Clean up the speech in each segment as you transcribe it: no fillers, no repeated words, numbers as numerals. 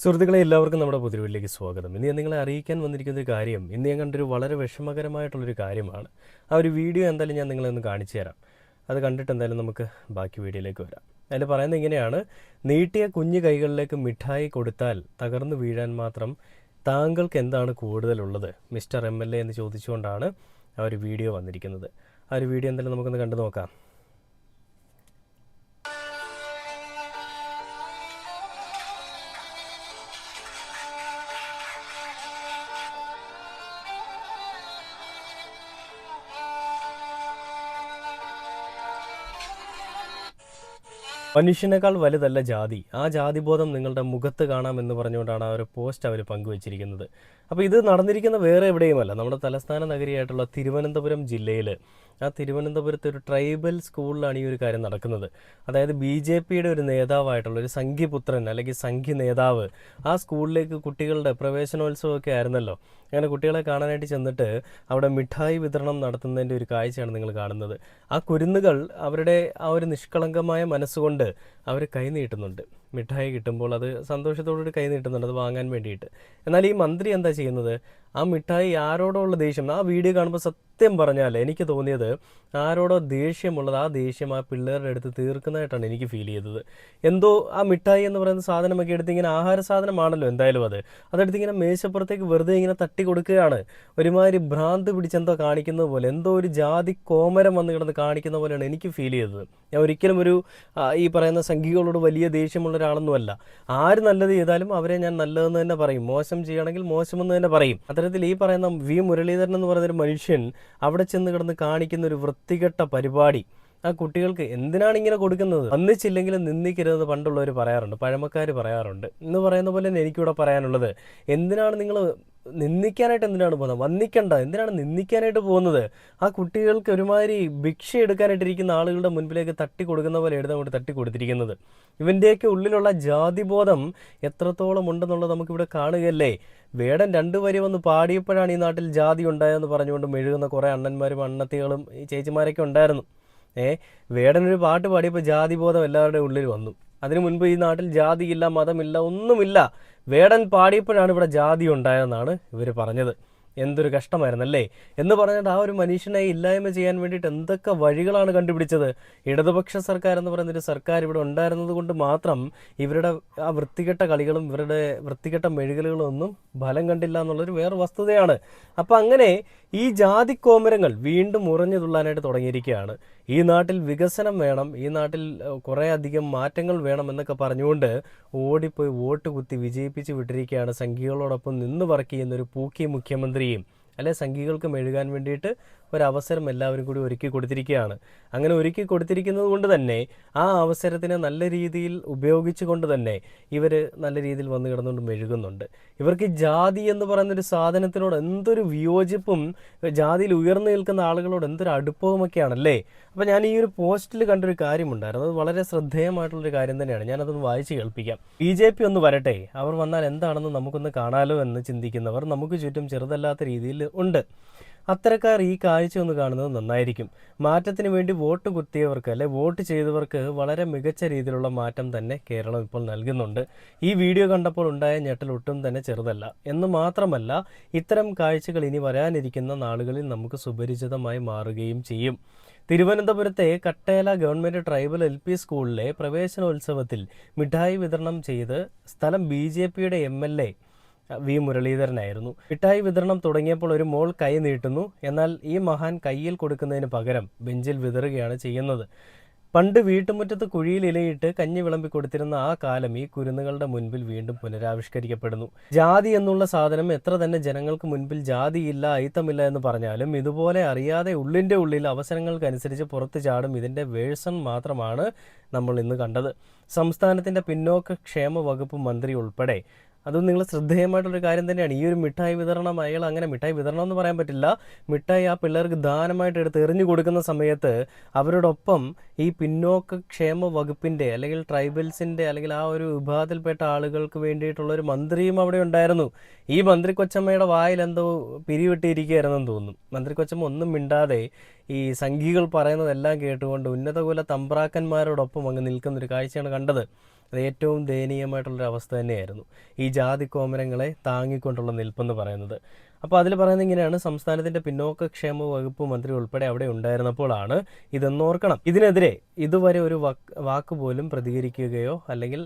സുഹൃത്തുക്കളെ എല്ലാവർക്കും നമ്മുടെ പുതിയ സ്വാഗതം. ഇന്ന് ഞാൻ നിങ്ങളെ അറിയിക്കാൻ വന്നിരിക്കുന്ന ഒരു കാര്യം, ഇന്ന് ഞാൻ കണ്ടൊരു വളരെ വിഷമകരമായിട്ടുള്ളൊരു കാര്യമാണ്. ആ ഒരു വീഡിയോ എന്തായാലും ഞാൻ നിങ്ങളെ ഒന്ന് കാണിച്ചു തരാം. അത് കണ്ടിട്ട് എന്തായാലും നമുക്ക് ബാക്കി വീഡിയോയിലേക്ക് വരാം. അതിൽ പറയുന്നത് ഇങ്ങനെയാണ്: നീട്ടിയ കുഞ്ഞു കൈകളിലേക്ക് മിഠായി കൊടുത്താൽ തകർന്നു വീഴാൻ മാത്രം താങ്കൾക്ക് എന്താണ് കൂടുതലുള്ളത് മിസ്റ്റർ MLA എന്ന് ചോദിച്ചുകൊണ്ടാണ് ആ ഒരു വീഡിയോ വന്നിരിക്കുന്നത്. ആ ഒരു വീഡിയോ എന്തായാലും നമുക്കൊന്ന് കണ്ടു നോക്കാം. മനുഷ്യനേക്കാൾ വലുതല്ല ജാതി, ആ ജാതിബോധം നിങ്ങളുടെ മുഖത്ത് കാണാമെന്ന് പറഞ്ഞുകൊണ്ടാണ് ആ ഒരു പോസ്റ്റ് അവർ പങ്കുവച്ചിരിക്കുന്നത്. അപ്പോൾ ഇത് നടന്നിരിക്കുന്ന വേറെ എവിടെയുമല്ല, നമ്മുടെ തലസ്ഥാന നഗരിയായിട്ടുള്ള തിരുവനന്തപുരം ജില്ലയിൽ, ആ തിരുവനന്തപുരത്തെ ഒരു ട്രൈബൽ സ്കൂളിലാണ് ഈ ഒരു കാര്യം നടക്കുന്നത്. അതായത് BJPയുടെ ഒരു നേതാവായിട്ടുള്ള ഒരു സംഘിപുത്രൻ അല്ലെങ്കിൽ സംഘി നേതാവ് ആ സ്കൂളിലേക്ക് കുട്ടികളുടെ പ്രവേശനോത്സവമൊക്കെ ആയിരുന്നല്ലോ, അങ്ങനെ കുട്ടികളെ കാണാനായിട്ട് ചെന്നിട്ട് അവിടെ മിഠായി വിതരണം നടത്തുന്നതിൻ്റെ ഒരു കാഴ്ചയാണ് നിങ്ങൾ കാണുന്നത്. ആ കുരുന്നുകൾ അവരുടെ ആ ഒരു നിഷ്കളങ്കമായ മനസ്സുകൊണ്ട് അവർ കൈ നീട്ടുന്നുണ്ട്. മിഠായി കിട്ടുമ്പോൾ അത് സന്തോഷത്തോടുകൂടി കൈ നീട്ടുന്നുണ്ട്, അത് വാങ്ങാൻ വേണ്ടിയിട്ട്. എന്നാൽ ഈ മന്ത്രി എന്താ ചെയ്യുന്നത്? ആ മിഠായി ആരോടുള്ള ദേഷ്യം, ആ വീഡിയോ കാണുമ്പോൾ സത്യം പറഞ്ഞാൽ എനിക്ക് തോന്നിയത് ആരോടോ ദേഷ്യമുള്ളത്, ആ ദേഷ്യം ആ പിള്ളേരുടെ അടുത്ത് തീർക്കുന്നതായിട്ടാണ് എനിക്ക് ഫീൽ ചെയ്തത്. എന്തോ ആ മിഠായി എന്ന് പറയുന്ന സാധനമൊക്കെ എടുത്ത് ഇങ്ങനെ, ആഹാര സാധനമാണല്ലോ എന്തായാലും, അതെടുത്ത് ഇങ്ങനെ മേശപ്പുറത്തേക്ക് വെറുതെ ഇങ്ങനെ തട്ടി കൊടുക്കുകയാണ്. ഒരുമാതിരി ഭ്രാന്ത് പിടിച്ചെന്തോ കാണിക്കുന്നത് പോലെ, എന്തോ ഒരു ജാതി കോമരം വന്ന് കിടന്ന് കാണിക്കുന്ന പോലെയാണ് എനിക്ക് ഫീൽ ചെയ്തത്. ഞാൻ ഒരിക്കലും ഈ പറയുന്ന സംഘികളോട് വലിയ ദേഷ്യമുള്ള ഒരാളൊന്നുമല്ല. ആര് നല്ലത് ചെയ്താലും അവരെ ഞാൻ നല്ലതെന്ന് തന്നെ പറയും, മോശം ചെയ്യുകയാണെങ്കിൽ മോശമെന്ന് തന്നെ പറയും. അത്തരത്തിൽ ഈ പറയുന്ന മുരളീധരൻ എന്ന് പറയുന്നൊരു മനുഷ്യൻ അവിടെ ചെന്ന് കിടന്ന് കാണിക്കുന്ന ഒരു വൃത്തികെട്ട പരിപാടി ആ കുട്ടികൾക്ക് എന്തിനാണ് ഇങ്ങനെ കൊടുക്കുന്നത്? വന്നിച്ചില്ലെങ്കിലും നിന്ദിക്കരുതെന്ന് പണ്ടുള്ളവർ പറയാറുണ്ട്, പഴമക്കാർ പറയാറുണ്ട്. എന്ന് പറയുന്ന പോലെ തന്നെ എനിക്കിവിടെ പറയാനുള്ളത്, എന്തിനാണ് നിങ്ങൾ നിന്ദിക്കാനായിട്ട് എന്തിനാണ് പോകുന്നത്? വന്നിക്കണ്ട, എന്തിനാണ് നിന്ദിക്കാനായിട്ട് പോകുന്നത്? ആ കുട്ടികൾക്ക് ഒരുമാതിരി ഭിക്ഷ എടുക്കാനായിട്ടിരിക്കുന്ന ആളുകളുടെ മുൻപിലേക്ക് തട്ടി കൊടുക്കുന്ന പോലെ അങ്ങോട്ട് തട്ടി കൊടുത്തിരിക്കുന്നത്. ഇവൻ്റെയൊക്കെ ഉള്ളിലുള്ള ജാതിബോധം എത്രത്തോളം ഉണ്ടെന്നുള്ളത് നമുക്കിവിടെ കാണുകയല്ലേ. വേടൻ 2 വരി വന്ന് പാടിയപ്പോഴാണ് ഈ നാട്ടിൽ ജാതി ഉണ്ടായതെന്ന് പറഞ്ഞുകൊണ്ട് മെഴുകുന്ന കുറേ അണ്ണന്മാരും അണ്ണത്തികളും ഈ ചേച്ചിമാരൊക്കെ ഉണ്ടായിരുന്നു. വേടനൊരു പാട്ട് പാടിയപ്പോൾ ജാതിബോധം എല്ലാവരുടെയും ഉള്ളിൽ വന്നു. അതിനു മുൻപ് ഈ നാട്ടിൽ ജാതിയില്ല, മതമില്ല, ഒന്നുമില്ല. വേടൻ പാടിയപ്പോഴാണ് ഇവിടെ ജാതി ഉണ്ടായതെന്നാണ് ഇവർ പറഞ്ഞത്. എന്തൊരു കഷ്ടമായിരുന്നല്ലേ എന്ന് പറഞ്ഞിട്ട് ആ ഒരു മനുഷ്യനെ ഇല്ലായ്മ ചെയ്യാൻ വേണ്ടിയിട്ട് എന്തൊക്കെ വഴികളാണ് കണ്ടുപിടിച്ചത്. ഇടതുപക്ഷ സർക്കാർ എന്ന് പറയുന്നൊരു സർക്കാർ ഇവിടെ ഉണ്ടായിരുന്നത് കൊണ്ട് മാത്രം ഇവരുടെ ആ വൃത്തികെട്ട കളികളും ഇവരുടെ വൃത്തികെട്ട മെഴുകലുകളും ഒന്നും ഫലം കണ്ടില്ല എന്നുള്ളൊരു വേറെ വസ്തുതയാണ്. അപ്പം അങ്ങനെ ഈ ജാതിക്കോമരങ്ങൾ വീണ്ടും ഉറഞ്ഞു തുള്ളാനായിട്ട് തുടങ്ങിയിരിക്കുകയാണ്. ഈ നാട്ടിൽ വികസനം വേണം, ഈ നാട്ടിൽ കുറേ അധികം മാറ്റങ്ങൾ വേണം എന്നൊക്കെ പറഞ്ഞുകൊണ്ട് ഓടിപ്പോയി വോട്ട് കുത്തി വിജയിപ്പിച്ച് വിട്ടിരിക്കുകയാണ് സംഘികളോടൊപ്പം നിന്ന് വർക്ക് ചെയ്യുന്നൊരു പൂക്കി മുഖ്യമന്ത്രിയും. അല്ലെ, സംഘികൾക്ക് മെഴുകാൻ വേണ്ടിയിട്ട് ഒരവസരം എല്ലാവരും കൂടി ഒരുക്കി കൊടുത്തിരിക്കുകയാണ്. അങ്ങനെ ഒരുക്കി കൊടുത്തിരിക്കുന്നത് കൊണ്ട് തന്നെ ആ അവസരത്തിനെ നല്ല രീതിയിൽ ഉപയോഗിച്ചു കൊണ്ട് തന്നെ ഇവർ നല്ല രീതിയിൽ വന്നു കിടന്നുകൊണ്ട് മെഴുകുന്നുണ്ട്. ഇവർക്ക് ജാതി എന്ന് പറയുന്നൊരു സാധനത്തിനോട് എന്തൊരു വിയോജിപ്പും, ജാതിയിൽ ഉയർന്നു നിൽക്കുന്ന ആളുകളോട് എന്തൊരു അടുപ്പവുമൊക്കെയാണല്ലേ. അപ്പോൾ ഞാൻ ഈ ഒരു പോസ്റ്റിൽ കണ്ടൊരു കാര്യമുണ്ടായിരുന്നു, അത് വളരെ ശ്രദ്ധേയമായിട്ടുള്ളൊരു കാര്യം തന്നെയാണ്. ഞാനതൊന്ന് വായിച്ച് കേൾപ്പിക്കാം. BJP ഒന്ന് വരട്ടെ, അവർ വന്നാൽ എന്താണെന്ന് നമുക്കൊന്ന് കാണാലോ എന്ന് ചിന്തിക്കുന്നവർ നമുക്ക് ചുറ്റും ചെറുതല്ലാത്ത രീതിയിൽ ഉണ്ട്. അത്തരക്കാർ ഈ കാഴ്ച ഒന്ന് കാണുന്നത് നന്നായിരിക്കും. മാറ്റത്തിന് വേണ്ടി വോട്ട് കുത്തിയവർക്ക്, അല്ലെ വോട്ട് ചെയ്തവർക്ക് വളരെ മികച്ച രീതിയിലുള്ള മാറ്റം തന്നെ കേരളം ഇപ്പോൾ നൽകുന്നുണ്ട്. ഈ വീഡിയോ കണ്ടപ്പോൾ ഉണ്ടായ ഞെട്ടൽ ഒട്ടും തന്നെ ചെറുതല്ല. എന്ന് മാത്രമല്ല, ഇത്തരം കാഴ്ചകൾ ഇനി വരാനിരിക്കുന്ന നാളുകളിൽ നമുക്ക് സുപരിചിതമായി മാറുകയും ചെയ്യും. തിരുവനന്തപുരത്തെ കട്ടേല ഗവൺമെൻറ് ട്രൈബൽ LP സ്കൂളിലെ പ്രവേശനോത്സവത്തിൽ മിഠായി വിതരണം ചെയ്ത് സ്ഥലം BJPയുടെ MLA മുരളീധരനായിരുന്നു. മിഠായി വിതരണം തുടങ്ങിയപ്പോൾ ഒരു മോൾ കൈ നീട്ടുന്നു, എന്നാൽ ഈ മഹാൻ കയ്യിൽ കൊടുക്കുന്നതിന് പകരം ബെഞ്ചിൽ വിതറുകയാണ് ചെയ്യുന്നത്. പണ്ട് വീട്ടുമുറ്റത്ത് കുഴിയിൽ ഇലയിട്ട് കഞ്ഞി വിളമ്പി കൊടുത്തിരുന്ന ആ കാലം ഈ കുരുന്നുകളുടെ മുൻപിൽ വീണ്ടും പുനരാവിഷ്കരിക്കപ്പെടുന്നു. ജാതി എന്നുള്ള സാധനം എത്ര തന്നെ ജനങ്ങൾക്ക് മുൻപിൽ ജാതിയില്ല, അയിത്തമില്ല എന്ന് പറഞ്ഞാലും ഇതുപോലെ അറിയാതെ ഉള്ളിൻ്റെ ഉള്ളിൽ അവസരങ്ങൾക്കനുസരിച്ച് പുറത്തു ചാടും. ഇതിൻ്റെ വേഴ്സൺ മാത്രമാണ് നമ്മൾ ഇന്ന് കണ്ടത്. സംസ്ഥാനത്തിൻ്റെ പിന്നോക്ക ക്ഷേമ വകുപ്പ് മന്ത്രി ഉൾപ്പെടെ, അതും നിങ്ങൾ ശ്രദ്ധേയമായിട്ടുള്ളൊരു കാര്യം തന്നെയാണ്. ഈ ഒരു മിഠായി വിതരണം, അയാൾ അങ്ങനെ മിഠായി വിതരണം എന്ന് പറയാൻ പറ്റില്ല, മിഠായി ആ പിള്ളേർക്ക് ദാനമായിട്ട് എടുത്ത് എറിഞ്ഞു കൊടുക്കുന്ന സമയത്ത് അവരോടൊപ്പം ഈ പിന്നോക്ക ക്ഷേമ വകുപ്പിൻ്റെ അല്ലെങ്കിൽ ട്രൈബൽസിൻ്റെ അല്ലെങ്കിൽ ആ ഒരു വിഭാഗത്തിൽപ്പെട്ട ആളുകൾക്ക് വേണ്ടിയിട്ടുള്ളൊരു മന്ത്രിയും അവിടെ ഉണ്ടായിരുന്നു. ഈ മന്ത്രി കൊച്ചമ്മയുടെ വായിൽ എന്തോ പിരിവിട്ടിരിക്കുകയായിരുന്നെന്ന് തോന്നുന്നു. മന്ത്രി കൊച്ചമ്മ ഒന്നും മിണ്ടാതെ ഈ സംഘികൾ പറയുന്നതെല്ലാം കേട്ടുകൊണ്ട് ഉന്നതകുല തമ്പ്രാക്കന്മാരോടൊപ്പം അങ്ങ് നിൽക്കുന്നൊരു കാഴ്ചയാണ് കണ്ടത്. അത് ഏറ്റവും ദയനീയമായിട്ടുള്ളൊരു അവസ്ഥ തന്നെയായിരുന്നു ഈ ജാതി കോമരങ്ങളെ താങ്ങിക്കൊണ്ടുള്ള നിൽപ്പെന്ന് പറയുന്നത്. അപ്പോൾ അതിൽ പറയുന്നത് ഇങ്ങനെയാണ്: സംസ്ഥാനത്തിൻ്റെ പിന്നോക്കക്ഷേമ വകുപ്പ് മന്ത്രി ഉൾപ്പെടെ അവിടെ ഉണ്ടായിരുന്നപ്പോഴാണ് ഇതെന്നോർക്കണം. ഇതിനെതിരെ ഇതുവരെ ഒരു വാക്ക് പോലും പ്രതികരിക്കുകയോ അല്ലെങ്കിൽ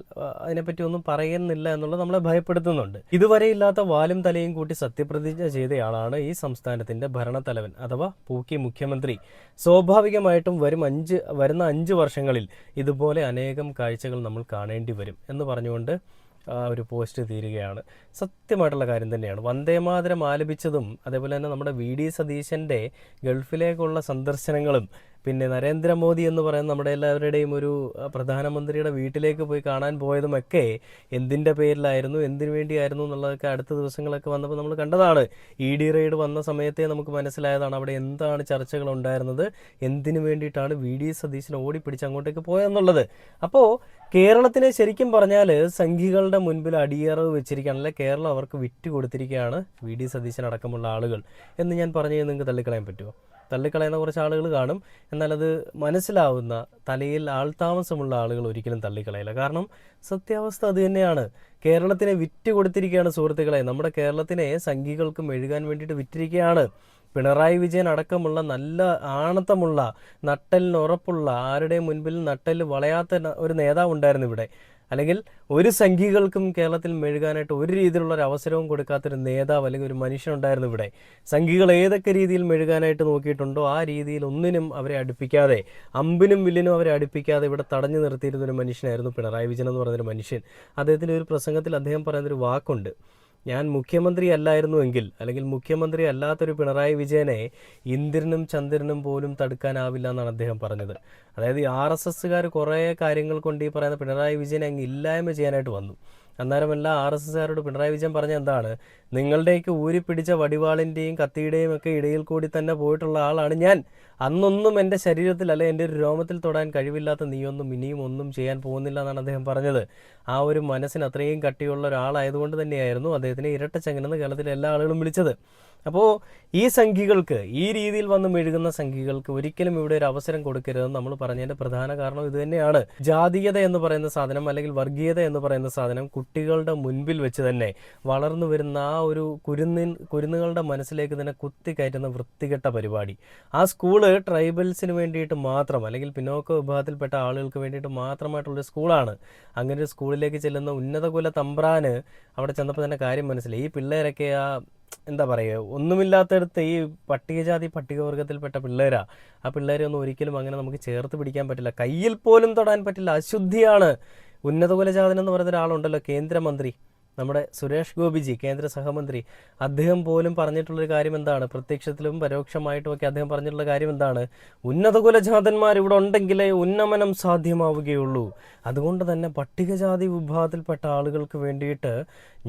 അതിനെപ്പറ്റി ഒന്നും പറയുന്നില്ല എന്നുള്ളത് നമ്മളെ ഭയപ്പെടുത്തുന്നുണ്ട്. ഇതുവരെ ഇല്ലാത്ത വാലും തലയും കൂട്ടി സത്യപ്രതിജ്ഞ ചെയ്തയാളാണ് ഈ സംസ്ഥാനത്തിൻ്റെ ഭരണത്തലവൻ അഥവാ പൂക്കി മുഖ്യമന്ത്രി. സ്വാഭാവികമായിട്ടും വരുന്ന 5 വർഷങ്ങളിൽ ഇതുപോലെ അനേകം കാഴ്ചകൾ നമ്മൾ കാണേണ്ടി വരും എന്ന് പറഞ്ഞുകൊണ്ട് ഒരു പോസ്റ്റ് തീരുകയാണ്. സത്യമായിട്ടുള്ള കാര്യം തന്നെയാണ്. വന്ദേമാതരം ആലപിച്ചതും അതേപോലെ തന്നെ നമ്മുടെ VD സതീശൻ്റെ ഗൾഫിലേക്കുള്ള സന്ദർശനങ്ങളും പിന്നെ നരേന്ദ്രമോദി എന്ന് പറയുന്ന നമ്മുടെ എല്ലാവരുടെയും ഒരു പ്രധാനമന്ത്രിയുടെ വീട്ടിലേക്ക് പോയി കാണാൻ പോയതുമൊക്കെ എന്തിൻ്റെ പേരിലായിരുന്നു, എന്തിനു വേണ്ടിയായിരുന്നു എന്നുള്ളതൊക്കെ അടുത്ത ദിവസങ്ങളൊക്കെ വന്നപ്പോൾ നമ്മൾ കണ്ടതാണ്. ED റെയ്ഡ് വന്ന സമയത്തെ നമുക്ക് മനസ്സിലായതാണ് അവിടെ എന്താണ് ചർച്ചകൾ ഉണ്ടായിരുന്നത്, എന്തിനു വേണ്ടിയിട്ടാണ് VD സതീശൻ ഓടിപ്പിടിച്ച് അങ്ങോട്ടേക്ക് പോയെന്നുള്ളത്. അപ്പോൾ കേരളത്തിനെ ശരിക്കും പറഞ്ഞാൽ സംഘികളുടെ മുൻപിൽ അടിയറവ് വെച്ചിരിക്കുകയാണ്, അല്ലെ കേരളം അവർക്ക് വിറ്റ് കൊടുത്തിരിക്കുകയാണ് VD സതീശൻ അടക്കമുള്ള ആളുകൾ എന്ന് ഞാൻ പറഞ്ഞു നിങ്ങൾക്ക് തള്ളിക്കളയാൻ പറ്റുമോ? തള്ളിക്കളയുന്ന കുറച്ച് ആളുകൾ കാണും, എന്നാൽ അത് മനസ്സിലാവുന്ന തലയിൽ ആൾതാമസമുള്ള ആളുകൾ ഒരിക്കലും തള്ളിക്കളയില്ല. കാരണം സത്യാവസ്ഥ അത് തന്നെയാണ്. കേരളത്തിനെ വിറ്റ് കൊടുത്തിരിക്കുകയാണ് സുഹൃത്തുക്കളെ. നമ്മുടെ കേരളത്തിനെ സംഘികൾക്ക് മെഴുകാൻ വേണ്ടിയിട്ട് വിറ്റിരിക്കുകയാണ്. പിണറായി വിജയൻ അടക്കമുള്ള നല്ല ആണത്തമുള്ള നട്ടലിനുറപ്പുള്ള ആരുടെയും മുൻപിൽ നട്ടൽ വളയാത്ത ഒരു നേതാവ് ഉണ്ടായിരുന്നു ഇവിടെ. അല്ലെങ്കിൽ ഒരു സംഘികൾക്കും കേരളത്തിൽ മെഴുകാനായിട്ട് ഒരു രീതിയിലുള്ള ഒരു അവസരവും കൊടുക്കാത്തൊരു നേതാവ് അല്ലെങ്കിൽ ഒരു മനുഷ്യനുണ്ടായിരുന്നു ഇവിടെ. സംഘികൾ ഏതൊക്കെ രീതിയിൽ മെഴുകാനായിട്ട് നോക്കിയിട്ടുണ്ടോ ആ രീതിയിൽ ഒന്നിനും അവരെ അടുപ്പിക്കാതെ, അമ്പിനും വില്ലിനും അവരെ അടുപ്പിക്കാതെ ഇവിടെ തടഞ്ഞു നിർത്തിയിരുന്ന ഒരു മനുഷ്യനായിരുന്നു പിണറായി വിജയൻ എന്ന് പറയുന്നൊരു മനുഷ്യൻ. അദ്ദേഹത്തിൻ്റെ ഒരു പ്രസംഗത്തിൽ അദ്ദേഹം പറയുന്നൊരു വാക്കുണ്ട്: ഞാൻ മുഖ്യമന്ത്രി അല്ലായിരുന്നുവെങ്കിൽ, അല്ലെങ്കിൽ മുഖ്യമന്ത്രി അല്ലാത്തൊരു പിണറായി വിജയനെ ഇന്ദ്രനും ചന്ദ്രനും പോലും തടുക്കാനാവില്ല എന്നാണ് അദ്ദേഹം പറഞ്ഞത്. അതായത് RSSകാർ കുറേ കാര്യങ്ങൾ കൊണ്ട് ഈ പറയുന്ന പിണറായി വിജയനെ അങ്ങ് ഇല്ലായ്മ ചെയ്യാനായിട്ട് വന്നു. അന്നേരമല്ല RSSകാരോട് പിണറായി വിജയൻ പറഞ്ഞ എന്താണ്: നിങ്ങളുടെയൊക്കെ ഊരിപ്പിടിച്ച വടിവാളിൻ്റെയും കത്തിയുടെയും ഒക്കെ ഇടയിൽ കൂടി തന്നെ പോയിട്ടുള്ള ആളാണ് ഞാൻ. അന്നൊന്നും എൻ്റെ ശരീരത്തിൽ അല്ലെ എൻ്റെ ഒരു രോമത്തിൽ തൊടാൻ കഴിവില്ലാത്ത നീയൊന്നും ഇനിയും ഒന്നും ചെയ്യാൻ പോകുന്നില്ല എന്നാണ് അദ്ദേഹം പറഞ്ഞത്. ആ ഒരു മനസ്സിന് അത്രയും കട്ടിയുള്ള ഒരാളായതുകൊണ്ട് തന്നെയായിരുന്നു അദ്ദേഹത്തിനെ ഇരട്ടച്ചങ്ങനെന്ന് കേരളത്തിലെ എല്ലാ ആളുകളും വിളിച്ചത്. അപ്പോൾ ഈ സംഘികൾക്ക്, ഈ രീതിയിൽ വന്ന് മെഴുകുന്ന സംഘികൾക്ക് ഒരിക്കലും ഇവിടെ ഒരു അവസരം കൊടുക്കരുതെന്ന് നമ്മൾ പറഞ്ഞതിൻ്റെ പ്രധാന കാരണം ഇത് തന്നെയാണ്. ജാതീയത എന്ന് പറയുന്ന സാധനം അല്ലെങ്കിൽ വർഗീയത എന്ന് പറയുന്ന സാധനം കുട്ടികളുടെ മുൻപിൽ വെച്ച് തന്നെ വളർന്നു വരുന്ന ആ ഒരു കുരുന്നുകളുടെ മനസ്സിലേക്ക് തന്നെ കുത്തിക്കയറ്റുന്ന വൃത്തികെട്ട പരിപാടി. ആ സ്കൂള് ട്രൈബൽസിന് വേണ്ടിയിട്ട് മാത്രം, അല്ലെങ്കിൽ പിന്നോക്ക വിഭാഗത്തിൽപ്പെട്ട ആളുകൾക്ക് വേണ്ടിയിട്ട് മാത്രമായിട്ടുള്ളൊരു സ്കൂളാണ്. അങ്ങനെ ഒരു സ്കൂളിലേക്ക് ചെല്ലുന്ന ഉന്നത കുല തമ്പ്രാന് അവിടെ ചെന്നപ്പോൾ തന്നെ കാര്യം മനസ്സിലായി. ഈ പിള്ളേരൊക്കെ എന്താ പറയുക, ഒന്നുമില്ലാത്തടത്ത് ഈ പട്ടികജാതി പട്ടികവർഗത്തിൽപ്പെട്ട പിള്ളേരാ. ആ പിള്ളേരെ ഒന്നും ഒരിക്കലും അങ്ങനെ നമുക്ക് ചേർത്ത് പിടിക്കാൻ പറ്റില്ല, കയ്യിൽ പോലും തൊടാൻ പറ്റില്ല. അശുദ്ധിയാണ്. ഉന്നത കുലജാതൻ എന്ന് പറയുന്ന ഒരാളുണ്ടല്ലോ, കേന്ദ്രമന്ത്രി നമ്മുടെ സുരേഷ് ഗോപിജി, കേന്ദ്ര സഹമന്ത്രി, അദ്ദേഹം പോലും പറഞ്ഞിട്ടുള്ളൊരു കാര്യം എന്താണ്? പ്രത്യക്ഷത്തിലും പരോക്ഷമായിട്ടുമൊക്കെ അദ്ദേഹം പറഞ്ഞിട്ടുള്ള കാര്യം എന്താണ്? ഉന്നത കുലജാതന്മാർ ഇവിടെ ഉണ്ടെങ്കിലേ ഉന്നമനം സാധ്യമാവുകയുള്ളൂ. അതുകൊണ്ട് തന്നെ പട്ടികജാതി വിഭാഗത്തിൽപ്പെട്ട ആളുകൾക്ക് വേണ്ടിയിട്ട്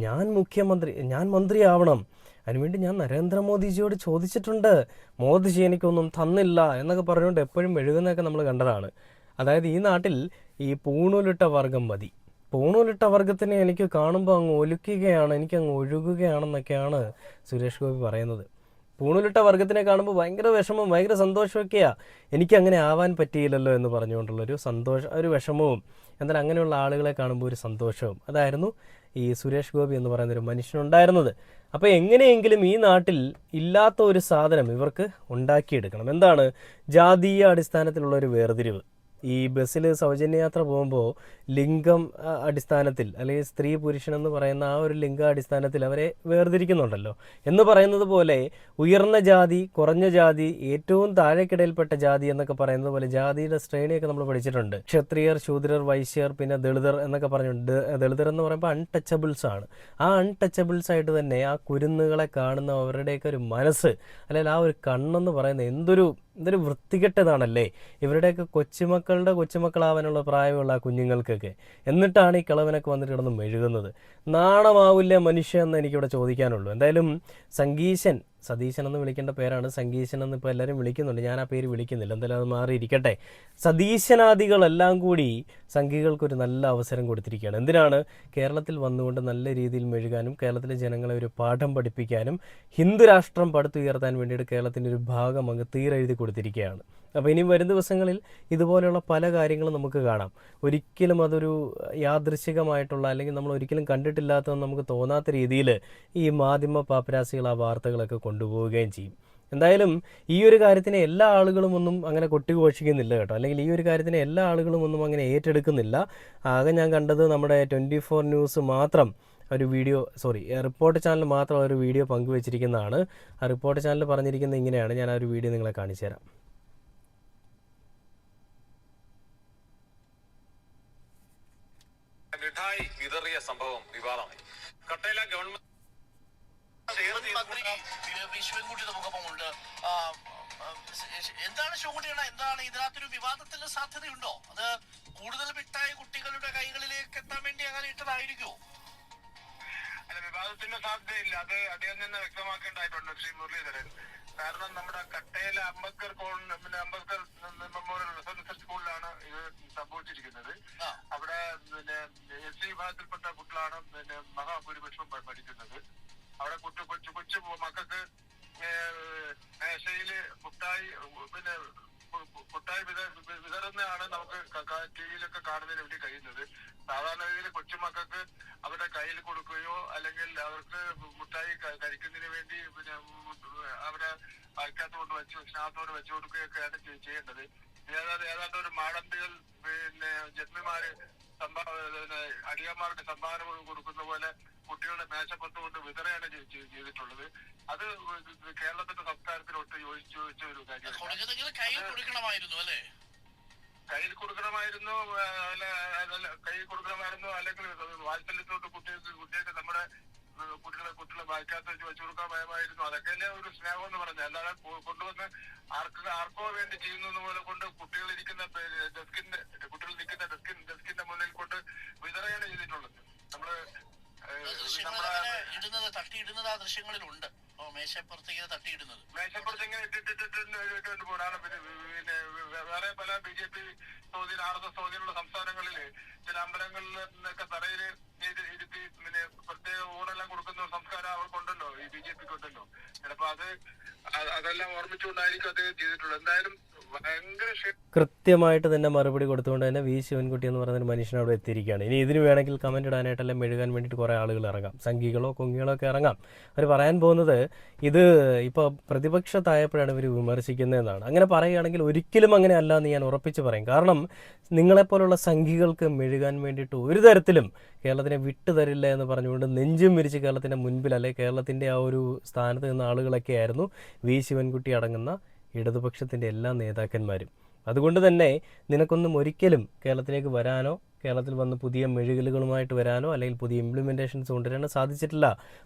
ഞാൻ മന്ത്രിയാവണം, അതിനുവേണ്ടി ഞാൻ നരേന്ദ്രമോദിജിയോട് ചോദിച്ചിട്ടുണ്ട്, മോദിജി എനിക്കൊന്നും തന്നില്ല എന്നൊക്കെ പറഞ്ഞുകൊണ്ട് എപ്പോഴും എഴുതുന്നതൊക്കെ നമ്മൾ കണ്ടതാണ്. അതായത് ഈ നാട്ടിൽ ഈ പൂണൂലിട്ട വർഗം മതി, പൂണൂലിട്ട വർഗത്തിനെ എനിക്ക് കാണുമ്പോൾ അങ്ങ് ഒലുക്കുകയാണ്, എനിക്കങ്ങ് ഒഴുകുകയാണെന്നൊക്കെയാണ് സുരേഷ് ഗോപി പറയുന്നത്. പൂണൂലിട്ട വർഗത്തിനെ കാണുമ്പോൾ ഭയങ്കര വിഷമവും ഭയങ്കര സന്തോഷമൊക്കെയാണ്. എനിക്കങ്ങനെ ആവാൻ പറ്റിയില്ലല്ലോ എന്ന് പറഞ്ഞുകൊണ്ടുള്ളൊരു ഒരു വിഷമവും, എന്നാൽ അങ്ങനെയുള്ള ആളുകളെ കാണുമ്പോൾ ഒരു സന്തോഷവും, അതായിരുന്നു ഈ സുരേഷ് ഗോപി എന്ന് പറയുന്നൊരു മനുഷ്യനുണ്ടായിരുന്നത്. അപ്പോൾ എങ്ങനെയെങ്കിലും ഈ നാട്ടിൽ ഇല്ലാത്ത ഒരു സാധനം ഇവർക്ക് ഉണ്ടാക്കിയെടുക്കണം. എന്താണ്? ജാതീയ അടിസ്ഥാനത്തിലുള്ള ഒരു വേർതിരിവ്. ഈ ബസ്സിൽ സൗജന്യയാത്ര പോകുമ്പോൾ ലിംഗം അടിസ്ഥാനത്തിൽ, അല്ലെങ്കിൽ സ്ത്രീ പുരുഷൻ എന്ന് പറയുന്ന ആ ഒരു ലിംഗ അടിസ്ഥാനത്തിൽ അവരെ വേർതിരിക്കുന്നുണ്ടല്ലോ എന്ന് പറയുന്നത് പോലെ ഉയർന്ന ജാതി, കുറഞ്ഞ ജാതി, ഏറ്റവും താഴേക്കിടയിൽപ്പെട്ട ജാതി എന്നൊക്കെ പറയുന്നത് പോലെ ജാതിയുടെ ശ്രേണിയൊക്കെ നമ്മൾ പഠിച്ചിട്ടുണ്ട്. ക്ഷത്രിയർ, ശൂദ്രർ, വൈശ്യർ, പിന്നെ ദളിതർ എന്നൊക്കെ പറഞ്ഞിട്ടുണ്ട്. ദളിതർ എന്ന് പറയുമ്പോൾ അൺടച്ചബിൾസ് ആണ്. ആ അൺടച്ചബിൾസ് ആയിട്ട് തന്നെ ആ കുരുന്നുകളെ കാണുന്ന അവരുടെയൊക്കെ ഒരു മനസ്സ്, അല്ലെങ്കിൽ ആ ഒരു കണ്ണെന്ന് പറയുന്നത് എന്തൊരു വൃത്തികെട്ടതാണല്ലേ. ഇവരുടെയൊക്കെ കൊച്ചുമക്കളാവാനുള്ള പ്രായമുള്ള ആ കുഞ്ഞുങ്ങൾക്കൊക്കെ, എന്നിട്ടാണ് ഈ കിളവനൊക്കെ വന്നിട്ട് കിടന്ന് മെഴുകുന്നത്. നാണമാവില്ല മനുഷ്യ എന്ന് എനിക്കിവിടെ ചോദിക്കാനുള്ളൂ. എന്തായാലും സതീശൻ എന്ന് വിളിക്കേണ്ട പേരാണ്, സംഗീശൻ എന്ന് ഇപ്പോൾ എല്ലാവരും വിളിക്കുന്നുണ്ട്. ഞാൻ ആ പേര് വിളിക്കുന്നില്ല, എന്തായാലും അത് മാറിയിരിക്കട്ടെ. സതീശനാദികളെല്ലാം കൂടി സംഘികൾക്കൊരു നല്ല അവസരം കൊടുത്തിരിക്കുകയാണ്. എന്തിനാണ്? കേരളത്തിൽ വന്നുകൊണ്ട് നല്ല രീതിയിൽ മെഴുകാനും കേരളത്തിലെ ജനങ്ങളെ ഒരു പാഠം പഠിപ്പിക്കാനും ഹിന്ദു രാഷ്ട്രം പടുത്തുയർത്താൻ വേണ്ടിയിട്ട് കേരളത്തിൻ്റെ ഒരു ഭാഗം അങ്ങ് തീരെഴുതി കൊടുത്തിരിക്കുകയാണ്. അപ്പോൾ ഇനിയും വരും ദിവസങ്ങളിൽ ഇതുപോലെയുള്ള പല കാര്യങ്ങളും നമുക്ക് കാണാം. ഒരിക്കലും അതൊരു യാദൃശ്ചികമായിട്ടുള്ള അല്ലെങ്കിൽ നമ്മൾ ഒരിക്കലും കണ്ടിട്ടില്ലാത്തതെന്ന് നമുക്ക് തോന്നാത്ത രീതിയിൽ ഈ മാധ്യമ പാപ്പരാസികൾ ആ വാർത്തകളൊക്കെ കൊണ്ടുപോവുകയും ചെയ്യും. എന്തായാലും ഈ ഒരു കാര്യത്തിനെ എല്ലാ ആളുകളും ഒന്നും അങ്ങനെ കൊട്ടിഘോഷിക്കുന്നില്ല കേട്ടോ, അല്ലെങ്കിൽ ഈ ഒരു കാര്യത്തിനെ എല്ലാ ആളുകളും ഒന്നും അങ്ങനെ ഏറ്റെടുക്കുന്നില്ല. ആകെ ഞാൻ കണ്ടത് നമ്മുടെ 24 ന്യൂസ് മാത്രം ഒരു വീഡിയോ റിപ്പോർട്ട് ചാനൽ മാത്രം ഒരു വീഡിയോ പങ്കുവച്ചിരിക്കുന്നതാണ്. ആ റിപ്പോർട്ട് ചാനൽ പറഞ്ഞിരിക്കുന്നത് ഇങ്ങനെയാണ്. ഞാൻ ആ ഒരു വീഡിയോ നിങ്ങളെ കാണിച്ചു തരാം. മിഠായി വിതറിയ സംഭവം വിവാദമായി. കട്ടയില ഗവൺമെന്റ് ശിവൻകുട്ടി നമുക്കൊപ്പമുണ്ട്. എന്താണ് ശിവൻകുട്ടിയാണ്, എന്താണ് ഇതിനകത്തൊരു വിവാദത്തിന് സാധ്യതയുണ്ടോ? അത് കൂടുതൽ മിഠായി കുട്ടികളുടെ കൈകളിലേക്ക് എത്താൻ വേണ്ടി അങ്ങനെ ഇട്ടതായിരിക്കുമോ? അല്ല, വിവാദത്തിന്റെ സാധ്യതയില്ല. അത് അദ്ദേഹം തന്നെ വ്യക്തമാക്കേണ്ടതായിട്ടുണ്ട് ശ്രീ മുരളീധരൻ. കാരണം നമ്മുടെ കട്ടയിലെ അംബേദ്കർ മെമ്മോറിയൽ റെസിഡൻഷ്യൽ സ്കൂളിലാണ് ഇത് സംഭവിച്ചിരിക്കുന്നത്. അവിടെ SC വിഭാഗത്തിൽപ്പെട്ട കുട്ടികളാണ് മഹാഭൂരിപക്ഷം പഠിക്കുന്നത്. അവിടെ കൊച്ചു മക്കൾക്ക് മേശയില് മുട്ടായി വിതറുന്നതാണ് നമുക്ക് ടിവിയിലൊക്കെ കാണുന്നതിന് വേണ്ടി കഴിയുന്നത്. സാധാരണ രീതിയിൽ കൊച്ചുമക്കൾക്ക് അവരുടെ കയ്യിൽ കൊടുക്കുകയോ അല്ലെങ്കിൽ അവർക്ക് മുട്ടായി കഴിക്കുന്നതിന് വേണ്ടി അവരെ വായിക്കാത്ത കൊണ്ട് സ്നാത്തോട് വെച്ചു കൊടുക്കുകയൊക്കെയാണ് ചെയ്യേണ്ടത്. ഏതാണ്ട് ഒരു മാടമ്പികൾ ജന്മിമാര് അടിയന്മാരുടെ സംഭാവന കൊടുക്കുന്ന പോലെ കുട്ടികളുടെ മേശപ്പുറത്ത് കൊണ്ട് വിതറയാണ് ചെയ്തിട്ടുള്ളത്. അത് കേരളത്തിന്റെ സംസ്കാരത്തിലോട്ട് യോജിച്ച ഒരു കാര്യമാണ്. കയ്യിൽ കൊടുക്കണമായിരുന്നു അല്ലെങ്കിൽ വാത്സല്യത്തോട്ട് കുട്ടികൾക്ക് നമ്മുടെ കുട്ടികളെ വായിക്കാത്ത വെച്ചു കൊടുക്കാൻ ഭയമായിരുന്നു. അതൊക്കെയല്ലേ ഒരു സ്നേഹം എന്ന് പറഞ്ഞത്. അല്ലാതെ കൊണ്ടുവന്ന് ആർക്കോ വേണ്ടി ചെയ്യുന്നത് പോലെ കൊണ്ട് കുട്ടികൾ നിൽക്കുന്ന ഡെസ്കിന്റെ മുന്നിൽ കൊണ്ട് വിതറയാണ് ചെയ്തിട്ടുള്ളത്. തട്ടിയിടുന്നത് ആ ദൃശ്യങ്ങളിലുണ്ട്. മേശപ്പുറത്ത് ഇങ്ങനെ ഇട്ടിട്ട് പോലാണ്. പിന്നെ വേറെ പല BJP സ്വാധീനം RSS സ്വാധീനമുള്ള സംസ്ഥാനങ്ങളില് ചില അമ്പലങ്ങളിൽ നിന്നൊക്കെ തറയിൽ ഇരുത്തി പ്രത്യേക ഊണെല്ലാം കൊടുക്കുന്ന സംസ്കാരം അവർക്കുണ്ടല്ലോ, ഈ BJPക്കുണ്ടല്ലോ. ചിലപ്പോ അതെല്ലാം ഓർമ്മിച്ചുകൊണ്ടായിരിക്കും അദ്ദേഹം ചെയ്തിട്ടുള്ളത്. എന്തായാലും കൃത്യമായിട്ട് തന്നെ മറുപടി കൊടുത്തുകൊണ്ട് തന്നെ ശിവൻകുട്ടി എന്ന് പറയുന്ന ഒരു മനുഷ്യൻ അവിടെ എത്തിയിരിക്കുകയാണ്. ഇനി ഇതിന് വേണമെങ്കിൽ കമൻറ്റ് ഇടാനായിട്ടെല്ലാം മെഴുകാൻ വേണ്ടിയിട്ട് കുറേ ആളുകൾ ഇറങ്ങാം, സംഘികളോ കൊങ്ങികളോ ഒക്കെ ഇറങ്ങാം. അവർ പറയാൻ പോകുന്നത് ഇത് ഇപ്പോൾ പ്രതിപക്ഷത്തായപ്പോഴാണ് ഇവർ വിമർശിക്കുന്നതെന്നാണ്. അങ്ങനെ പറയുകയാണെങ്കിൽ ഒരിക്കലും അങ്ങനെ അല്ല എന്ന് ഞാൻ ഉറപ്പിച്ച് പറയും. കാരണം നിങ്ങളെപ്പോലുള്ള സംഘികൾക്ക് മെഴുകാൻ വേണ്ടിയിട്ട് ഒരു തരത്തിലും കേരളത്തിനെ വിട്ടുതരില്ല എന്ന് പറഞ്ഞുകൊണ്ട് നെഞ്ചും വിരിച്ച് കേരളത്തിൻ്റെ മുൻപിൽ അല്ലെങ്കിൽ കേരളത്തിൻ്റെ ആ ഒരു സ്ഥാനത്ത് നിന്ന ആളുകളൊക്കെ ആയിരുന്നു ശിവൻകുട്ടി അടങ്ങുന്ന ഇടതുപക്ഷത്തിൻ്റെ എല്ലാ നേതാക്കന്മാരും. അതുകൊണ്ട് തന്നെ നിനക്കൊന്നും ഒരിക്കലും കേരളത്തിലേക്ക് വരാനോ കേരളത്തിൽ വന്ന് പുതിയ മെഴുകലുകളുമായിട്ട് വരാനോ അല്ലെങ്കിൽ പുതിയ ഇംപ്ലിമെൻറ്റേഷൻസ് കൊണ്ടുവരാനോ സാധിച്ചിട്ടില്ല.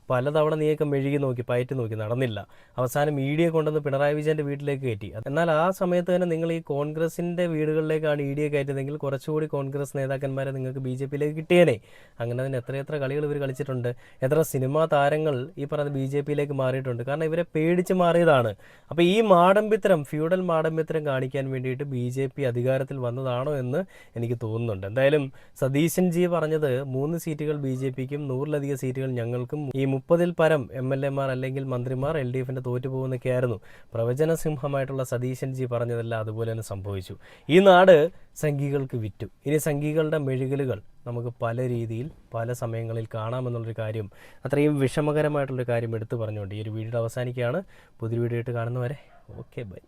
പലതവണ നീയൊക്കെ മെഴുകി നോക്കി പയറ്റി നോക്കി, നടന്നില്ല. അവസാനം EDയെ കൊണ്ടുവന്ന് പിണറായി വിജയൻ്റെ വീട്ടിലേക്ക് കയറ്റി. എന്നാൽ ആ സമയത്ത് തന്നെ നിങ്ങൾ ഈ കോൺഗ്രസിൻ്റെ വീടുകളിലേക്കാണ് EDയെ കയറ്റിയതെങ്കിൽ കുറച്ചുകൂടി കോൺഗ്രസ് നേതാക്കന്മാരെ നിങ്ങൾക്ക് BJPയിലേക്ക് കിട്ടിയേനെ. അങ്ങനെ തന്നെ എത്രയെത്ര കളികൾ ഇവർ കളിച്ചിട്ടുണ്ട്. എത്ര സിനിമാ താരങ്ങൾ ഈ പറഞ്ഞ BJPയിലേക്ക് മാറിയിട്ടുണ്ട്. കാരണം ഇവരെ പേടിച്ച് മാറിയതാണ്. അപ്പോൾ ഈ മാടമ്പിത്തരം, ഫ്യൂഡൽ മാടമ്പിത്തരം കാണിക്കാൻ വേണ്ടിയിട്ട് BJP അധികാരത്തിൽ വന്നതാണോ എന്ന് എനിക്ക് തോന്നുന്നുണ്ട്. എന്തായാലും സതീശൻ ജി പറഞ്ഞത് 3 സീറ്റുകൾ BJPക്കും 100-ലധികം സീറ്റുകൾ ഞങ്ങൾക്കും, ഈ 30-ൽ പരം MLA മാർ അല്ലെങ്കിൽ മന്ത്രിമാർ LDFന്റെ തോറ്റുപോകുന്നൊക്കെയായിരുന്നു പ്രവചനസിംഹമായിട്ടുള്ള സതീശൻ ജി പറഞ്ഞതെല്ലാം അതുപോലെ തന്നെ സംഭവിച്ചു. ഈ നാട് സംഘികൾക്ക് വിറ്റു. ഇനി സംഘികളുടെ മെഴുകലുകൾ നമുക്ക് പല രീതിയിൽ പല സമയങ്ങളിൽ കാണാമെന്നുള്ളൊരു കാര്യം, അത്രയും വിഷമകരമായിട്ടുള്ളൊരു കാര്യം എടുത്തു പറഞ്ഞുകൊണ്ട് ഈ ഒരു വീഡിയോ അവസാനിക്കുകയാണ്. പുതിയ വീഡിയോ ആയിട്ട് കാണുന്നവരെ ഓക്കെ, ബൈ.